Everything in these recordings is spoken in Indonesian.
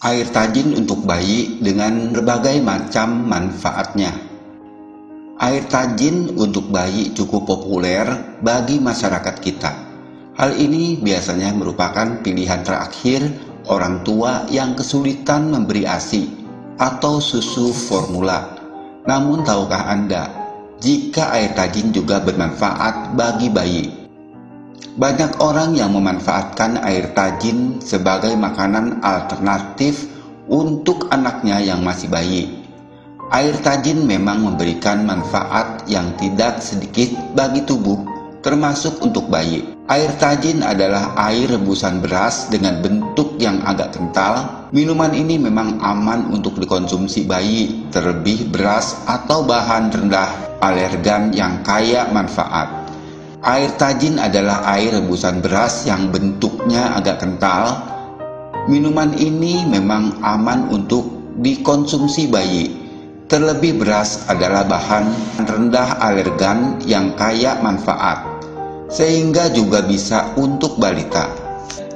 Air tajin untuk bayi dengan berbagai macam manfaatnya. Air tajin untuk bayi cukup populer bagi masyarakat kita. Hal ini biasanya merupakan pilihan terakhir orang tua yang kesulitan memberi ASI atau susu formula. Namun tahukah Anda, jika air tajin juga bermanfaat bagi bayi? Banyak orang yang memanfaatkan air tajin sebagai makanan alternatif untuk anaknya yang masih bayi. Air tajin memang memberikan manfaat yang tidak sedikit bagi tubuh, termasuk untuk bayi. Air tajin adalah air rebusan beras dengan bentuk yang agak kental. Minuman ini memang aman untuk dikonsumsi bayi, terlebih beras atau bahan rendah alergan yang kaya manfaat. Air tajin adalah air rebusan beras yang bentuknya agak kental. Minuman ini memang aman untuk dikonsumsi bayi. Terlebih beras adalah bahan rendah alergan yang kaya manfaat, sehingga juga bisa untuk balita.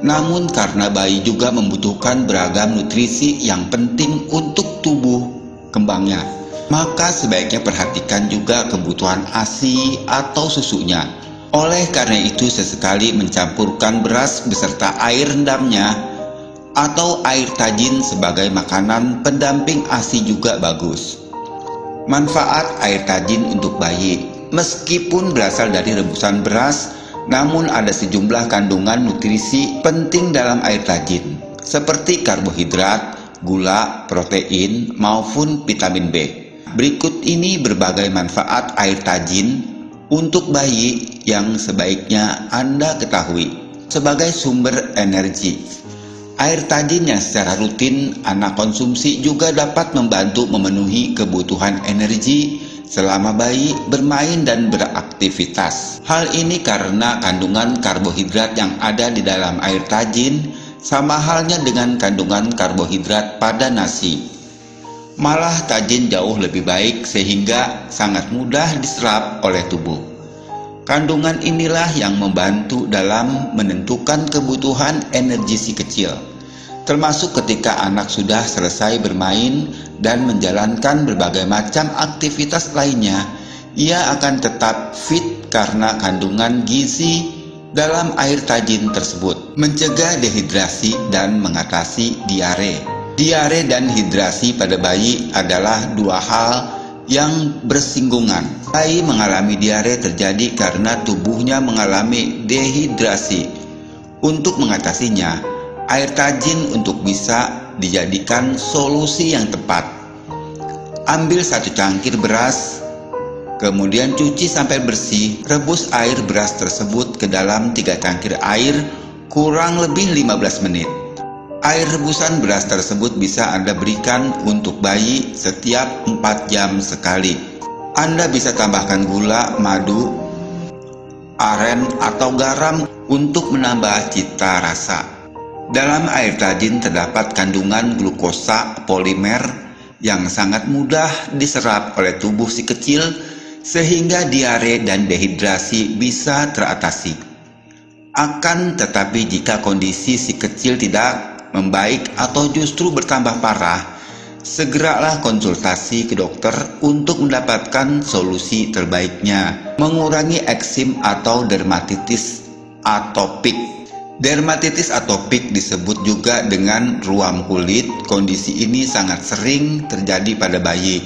Namun karena bayi juga membutuhkan beragam nutrisi yang penting untuk tubuh kembangnya, maka sebaiknya perhatikan juga kebutuhan ASI atau susunya. Oleh karena itu sesekali mencampurkan beras beserta air rendamnya atau air tajin sebagai makanan pendamping ASI juga bagus. Manfaat air tajin untuk bayi. Meskipun berasal dari rebusan beras, namun ada sejumlah kandungan nutrisi penting dalam air tajin, seperti karbohidrat, gula, protein, maupun vitamin B. Berikut ini berbagai manfaat air tajin untuk bayi yang sebaiknya Anda ketahui. Sebagai sumber energi, air tajin yang secara rutin Anda konsumsi juga dapat membantu memenuhi kebutuhan energi selama bayi bermain dan beraktivitas. Hal ini karena kandungan karbohidrat yang ada di dalam air tajin sama halnya dengan kandungan karbohidrat pada nasi. Malah tajin jauh lebih baik sehingga sangat mudah diserap oleh tubuh. Kandungan inilah yang membantu dalam menentukan kebutuhan energi si kecil, termasuk ketika anak sudah selesai bermain dan menjalankan berbagai macam aktivitas lainnya. Ia akan tetap fit karena kandungan gizi dalam air tajin tersebut, mencegah dehidrasi dan mengatasi diare. Diare dan hidrasi pada bayi adalah dua hal yang bersinggungan. Bayi mengalami diare terjadi karena tubuhnya mengalami dehidrasi. Untuk mengatasinya, air tajin untuk bisa dijadikan solusi yang tepat. Ambil 1 cangkir beras, kemudian cuci sampai bersih. Rebus air beras tersebut ke dalam 3 cangkir air kurang lebih 15 menit. Air rebusan beras tersebut bisa Anda berikan untuk bayi setiap 4 jam sekali. Anda bisa tambahkan gula, madu, aren, atau garam untuk menambah cita rasa. Dalam air tajin terdapat kandungan glukosa polimer yang sangat mudah diserap oleh tubuh si kecil sehingga diare dan dehidrasi bisa teratasi. Akan tetapi jika kondisi si kecil tidak membaik atau justru bertambah parah, segeralah konsultasi ke dokter untuk mendapatkan solusi terbaiknya. Mengurangi eksim atau dermatitis atopik. Dermatitis atopik disebut juga dengan ruam kulit. Kondisi ini sangat sering terjadi pada bayi.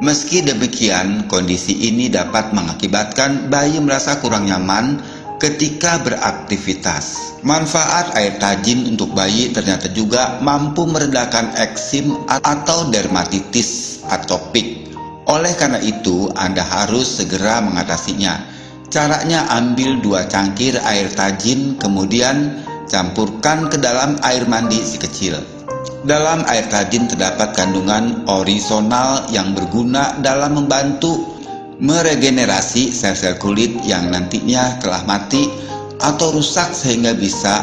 Meski demikian, kondisi ini dapat mengakibatkan bayi merasa kurang nyaman ketika beraktivitas. Manfaat air tajin untuk bayi ternyata juga mampu meredakan eksim atau dermatitis atopik. Oleh karena itu, Anda harus segera mengatasinya. Caranya, ambil 2 cangkir air tajin, kemudian campurkan ke dalam air mandi si kecil. Dalam air tajin terdapat kandungan orisonal yang berguna dalam membantu meregenerasi sel-sel kulit yang nantinya telah mati atau rusak sehingga bisa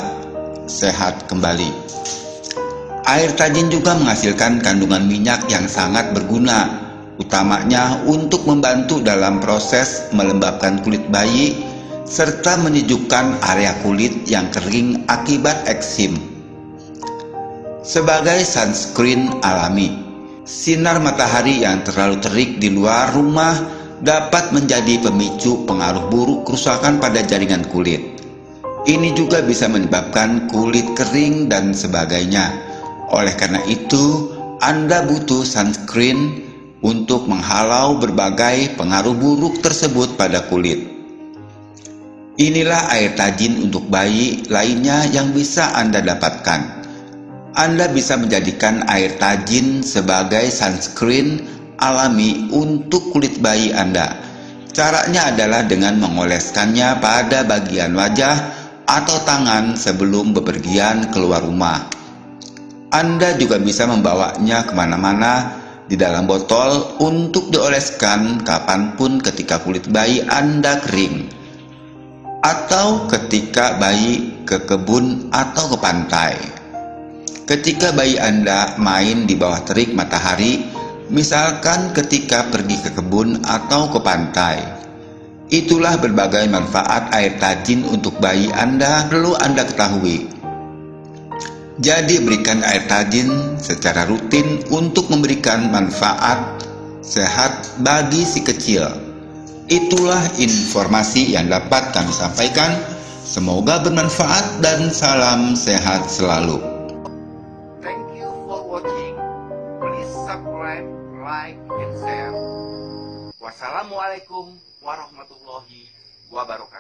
sehat kembali. Air tajin juga menghasilkan kandungan minyak yang sangat berguna, utamanya untuk membantu dalam proses melembabkan kulit bayi serta menyejukkan area kulit yang kering akibat eksim. Sebagai sunscreen alami, sinar matahari yang terlalu terik di luar rumah dapat menjadi pemicu pengaruh buruk kerusakan pada jaringan kulit. Ini juga bisa menyebabkan kulit kering dan sebagainya. Oleh karena itu, Anda butuh sunscreen untuk menghalau berbagai pengaruh buruk tersebut pada kulit. Inilah air tajin untuk bayi lainnya yang bisa Anda dapatkan. Anda bisa menjadikan air tajin sebagai sunscreen alami untuk kulit bayi Anda. Caranya adalah dengan mengoleskannya pada bagian wajah atau tangan sebelum bepergian keluar rumah. Anda juga bisa membawanya kemana-mana di dalam botol untuk dioleskan kapanpun ketika kulit bayi Anda kering, atau ketika bayi ke kebun atau ke pantai. Ketika bayi Anda main di bawah terik matahari, misalkan ketika pergi ke kebun atau ke pantai, itulah berbagai manfaat air tajin untuk bayi Anda perlu Anda ketahui. Jadi berikan air tajin secara rutin untuk memberikan manfaat sehat bagi si kecil. Itulah informasi yang dapat kami sampaikan. Semoga bermanfaat dan salam sehat selalu. Thank you for watching. Please subscribe, like, and share. Wassalamualaikum warahmatullahi wabarakatuh.